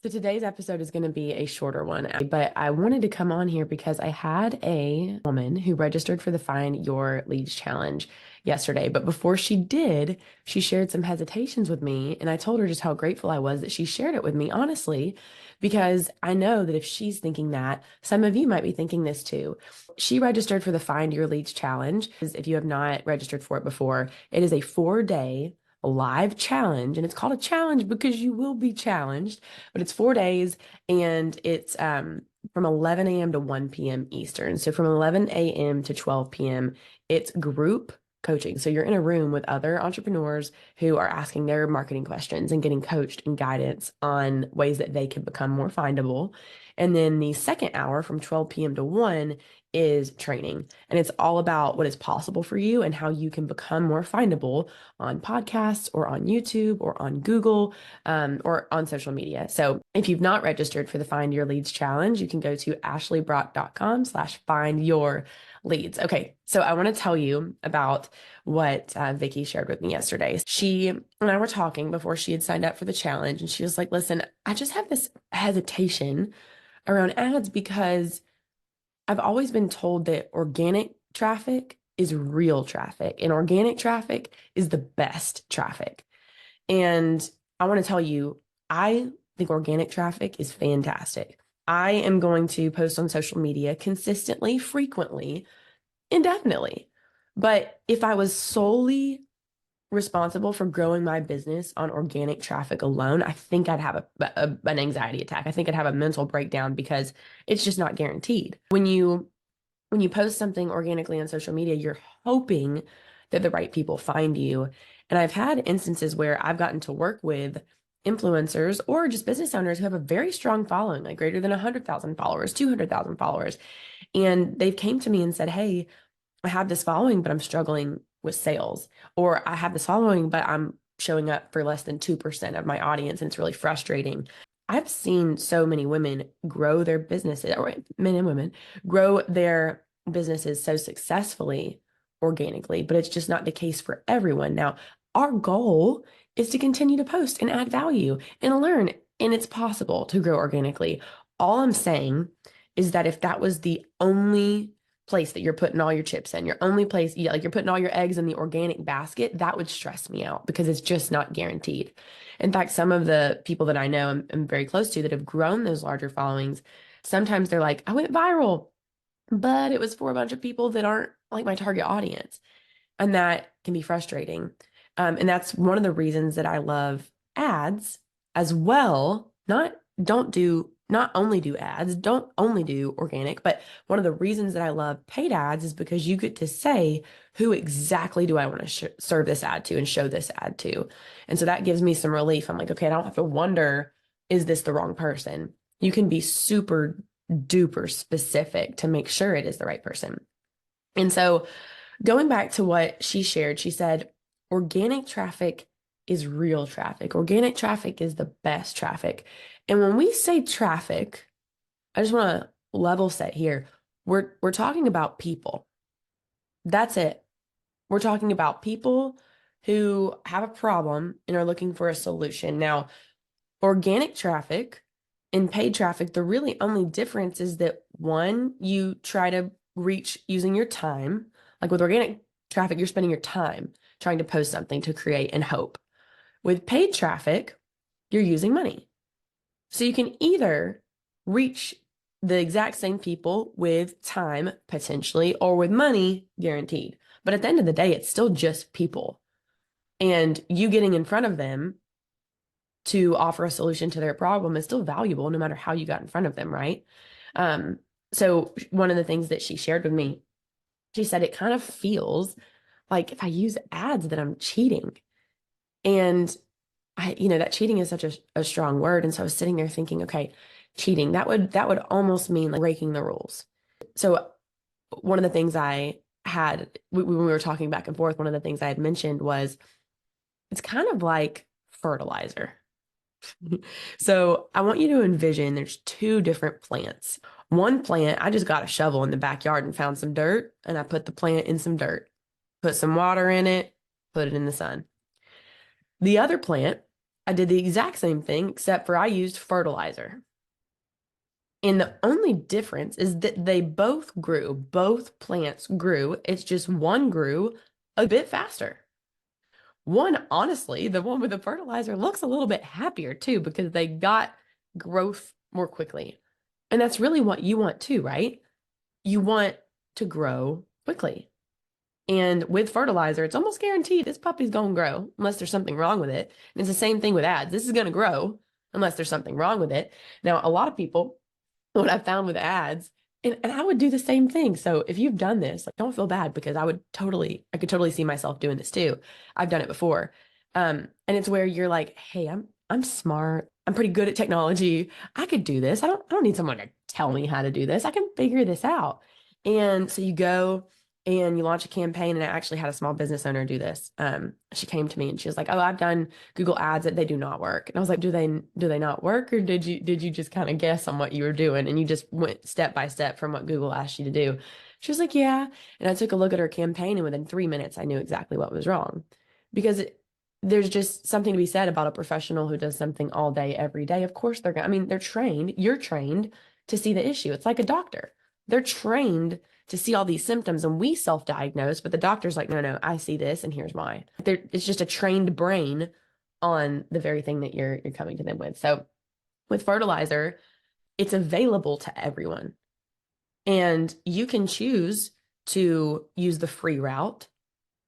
So today's episode is going to be a shorter one, but I wanted to come on here because I had a woman who registered for the Find Your Leads Challenge yesterday. But before she did, she shared some hesitations with me, and I told her just how grateful I was that she shared it with me, honestly, because I know that if she's thinking that, some of you might be thinking this too. She registered for the Find Your Leads Challenge. If you have not registered for it before, it is a 4-day live challenge, and it's called a challenge because you will be challenged, but it's 4 days, and it's from 11 a.m. to 1 p.m. Eastern. So from 11 a.m. to 12 p.m., it's group coaching. So you're in a room with other entrepreneurs who are asking their marketing questions and getting coached and guidance on ways that they can become more findable. And then the second hour from 12 p.m. to 1 is training. And it's all about what is possible for you and how you can become more findable on podcasts or on YouTube or on Google or on social media. So if you've not registered for the Find Your Leads Challenge, you can go to ashleybrock.com/findyourleads. Okay, so I want to tell you about what Vicky shared with me yesterday. She and I were talking before she had signed up for the challenge, and she was like, listen, I just have this hesitation around ads because I've always been told that organic traffic is real traffic and organic traffic is the best traffic. And I want to tell you, I think organic traffic is fantastic. I am going to post on social media consistently, frequently, indefinitely. But if I was solely responsible for growing my business on organic traffic alone, I think I'd have an anxiety attack. I think I'd have a mental breakdown because it's just not guaranteed. When you post something organically on social media, you're hoping that the right people find you. And I've had instances where I've gotten to work with influencers or just business owners who have a very strong following, like greater than 100,000 followers, 200,000 followers. And they've came to me and said, hey, I have this following, but I'm struggling with sales. Or I have this following, but I'm showing up for less than 2% of my audience, and it's really frustrating. I've seen so many women grow their businesses, or men and women grow their businesses so successfully organically, but it's just not the case for everyone. Now, our goal is to continue to post and add value and learn, and it's possible to grow organically. All I'm saying is that if that was the only place that you're putting all your chips in, your only place, yeah, like you're putting all your eggs in the organic basket, that would stress me out because it's just not guaranteed. In fact, some of the people that I know I'm very close to that have grown those larger followings, sometimes they're like, I went viral, but it was for a bunch of people that aren't like my target audience. And that can be frustrating. And that's one of the reasons that I love ads as well. Not only do ads, don't only do organic, but one of the reasons that I love paid ads is because you get to say, who exactly do I want to serve this ad to and show this ad to? And so that gives me some relief. I'm like, okay, I don't have to wonder, is this the wrong person? You can be super duper specific to make sure it is the right person. And so going back to what she shared, she said, organic traffic is real traffic. Organic traffic is the best traffic. And when we say traffic, I just want to level set here. We're talking about people. That's it. We're talking about people who have a problem and are looking for a solution. Now, organic traffic and paid traffic, the really only difference is that one, you try to reach using your time. Like with organic traffic, you're spending your time trying to post something to create and hope. With paid traffic, you're using money. So you can either reach the exact same people with time potentially or with money guaranteed. But at the end of the day, it's still just people. And you getting in front of them to offer a solution to their problem is still valuable no matter how you got in front of them, right? So one of the things that she shared with me, she said it kind of feels like if I use ads that I'm cheating. And that cheating is such a strong word. And so I was sitting there thinking, okay, cheating, that would almost mean like breaking the rules. So one of the things I had when we were talking back and forth, one of the things I had mentioned was it's kind of like fertilizer. So I want you to envision there's two different plants. One plant, I just got a shovel in the backyard and found some dirt, and I put the plant in some dirt, put some water in it, put it in the sun. The other plant I did the exact same thing, except for I used fertilizer. And the only difference is that they both grew, both plants grew. It's just one grew a bit faster. One, honestly, the one with the fertilizer looks a little bit happier too because they got growth more quickly. And that's really what you want too, right? You want to grow quickly. And with fertilizer, it's almost guaranteed this puppy's going to grow unless there's something wrong with it. And it's the same thing with ads. This is going to grow unless there's something wrong with it. Now, a lot of people, what I found with ads, and I would do the same thing. So if you've done this, like, don't feel bad because I could totally see myself doing this too. I've done it before. And it's where you're like, hey, I'm smart. I'm pretty good at technology. I could do this. I don't need someone to tell me how to do this. I can figure this out. And so you go and you launch a campaign. And I actually had a small business owner do this. She came to me and she was like, "Oh, I've done Google ads that they do not work." And I was like, do they not work, or did you just kind of guess on what you were doing and you just went step by step from what Google asked you to do?" She was like, "Yeah." And I took a look at her campaign, and within 3 minutes I knew exactly what was wrong. Because there's just something to be said about a professional who does something all day, every day. Of course they're going, I mean, they're trained, you're trained to see the issue. It's like a doctor. They're trained to see all these symptoms, and we self-diagnose, but the doctor's like, no, no, I see this and here's why. It's just a trained brain on the very thing that you're coming to them with. So with fertilizer, it's available to everyone. And you can choose to use the free route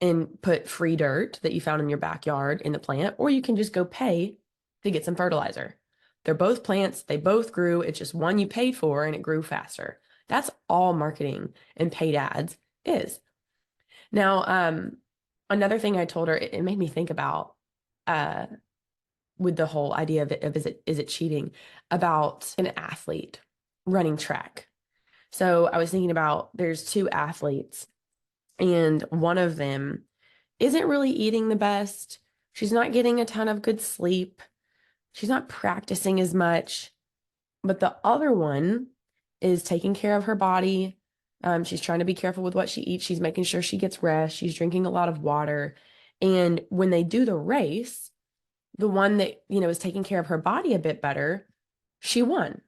and put free dirt that you found in your backyard in the plant, or you can just go pay to get some fertilizer. They're both plants, they both grew. It's just one you paid for and it grew faster. That's all marketing and paid ads is. Now, another thing I told her, it made me think about with the whole idea of is it cheating, about an athlete running track. So I was thinking about, there's two athletes and one of them isn't really eating the best. She's not getting a ton of good sleep. She's not practicing as much. But the other one is taking care of her body. She's trying to be careful with what she eats. She's making sure she gets rest. She's drinking a lot of water. And when they do the race, the one that, is taking care of her body a bit better, she won.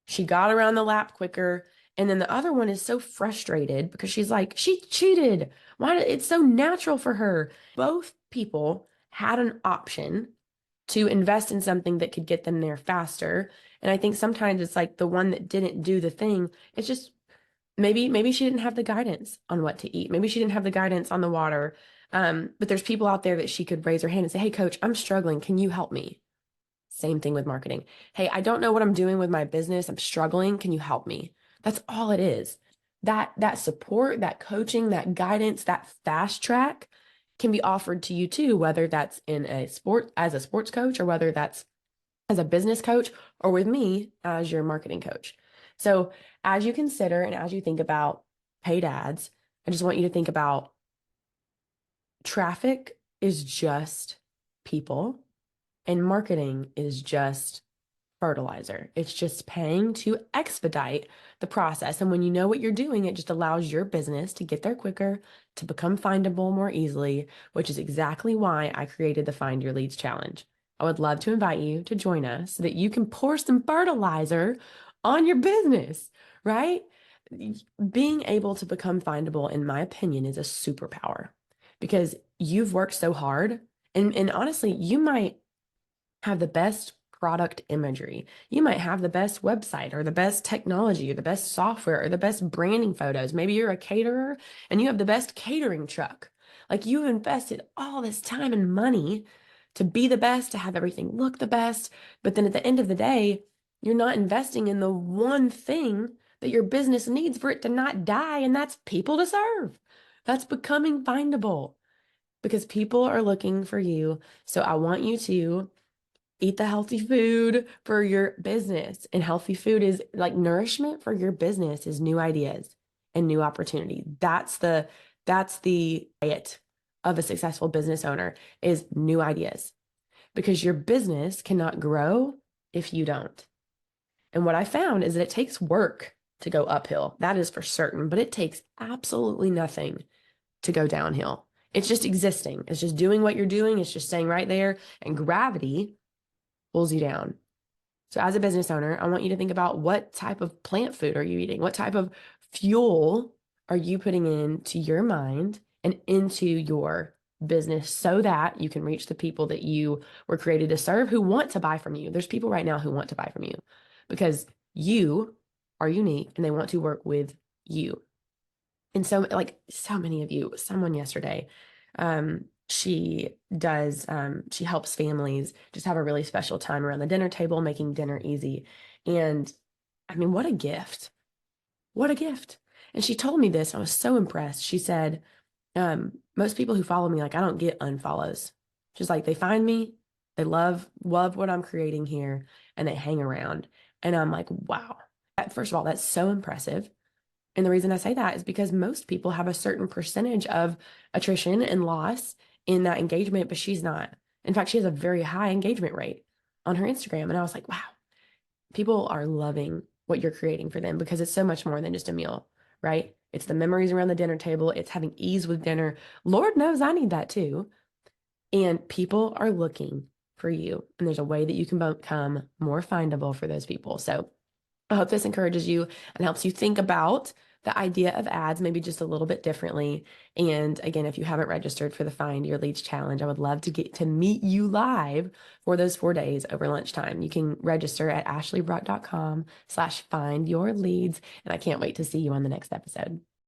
She got around the lap quicker. And then the other one is so frustrated because she's like, she cheated. Why? It's so natural for her. Both people had an option to invest in something that could get them there faster. And I think sometimes it's like the one that didn't do the thing. It's just maybe she didn't have the guidance on what to eat. Maybe she didn't have the guidance on the water. But there's people out there that she could raise her hand and say, "Hey, coach, I'm struggling. Can you help me?" Same thing with marketing. "Hey, I don't know what I'm doing with my business. I'm struggling. Can you help me?" That's all it is. That support, that coaching, that guidance, that fast track can be offered to you too, whether that's in a sport as a sports coach, or whether that's as a business coach, or with me as your marketing coach. So as you consider and as you think about paid ads, I just want you to think about traffic is just people and marketing is just fertilizer. It's just paying to expedite the process. And when you know what you're doing, it just allows your business to get there quicker, to become findable more easily, which is exactly why I created the Find Your Leads Challenge. I would love to invite you to join us so that you can pour some fertilizer on your business, right? Being able to become findable, in my opinion, is a superpower because you've worked so hard. And honestly, you might have the best product imagery. You might have the best website or the best technology or the best software or the best branding photos. Maybe you're a caterer and you have the best catering truck. Like, you've invested all this time and money to be the best, to have everything look the best. But then at the end of the day, you're not investing in the one thing that your business needs for it to not die, and that's people to serve. That's becoming findable because people are looking for you. So I want you to eat the healthy food for your business. And healthy food is like nourishment for your business, is new ideas and new opportunity. That's the diet of a successful business owner, is new ideas, because your business cannot grow if you don't. And what I found is that it takes work to go uphill. That is for certain, but it takes absolutely nothing to go downhill. It's just existing. It's just doing what you're doing. It's just staying right there. And gravity pulls you down. So as a business owner, I want you to think about what type of plant food are you eating? What type of fuel are you putting into your mind and into your business so that you can reach the people that you were created to serve who want to buy from you. There's people right now who want to buy from you because you are unique and they want to work with you. And so, like so many of you, someone yesterday, she helps families just have a really special time around the dinner table, making dinner easy. And I mean, what a gift. What a gift. And she told me this. I was so impressed. She said, most people who follow me, like, I don't get unfollows. She's like, they find me, they love what I'm creating here, and they hang around. And I'm like, wow. First of all, that's so impressive. And the reason I say that is because most people have a certain percentage of attrition and loss in that engagement, but she's not. In fact, she has a very high engagement rate on her Instagram. And I was like, wow, people are loving what you're creating for them because it's so much more than just a meal, right? It's the memories around the dinner table. It's having ease with dinner. Lord knows I need that too. And people are looking for you. And there's a way that you can become more findable for those people. So I hope this encourages you and helps you think about the idea of ads maybe just a little bit differently. And again, if you haven't registered for the Find Your Leads Challenge, I would love to get to meet you live for those 4 days over lunchtime. You can register at ashleybrock.com/findyourleads. And I can't wait to see you on the next episode.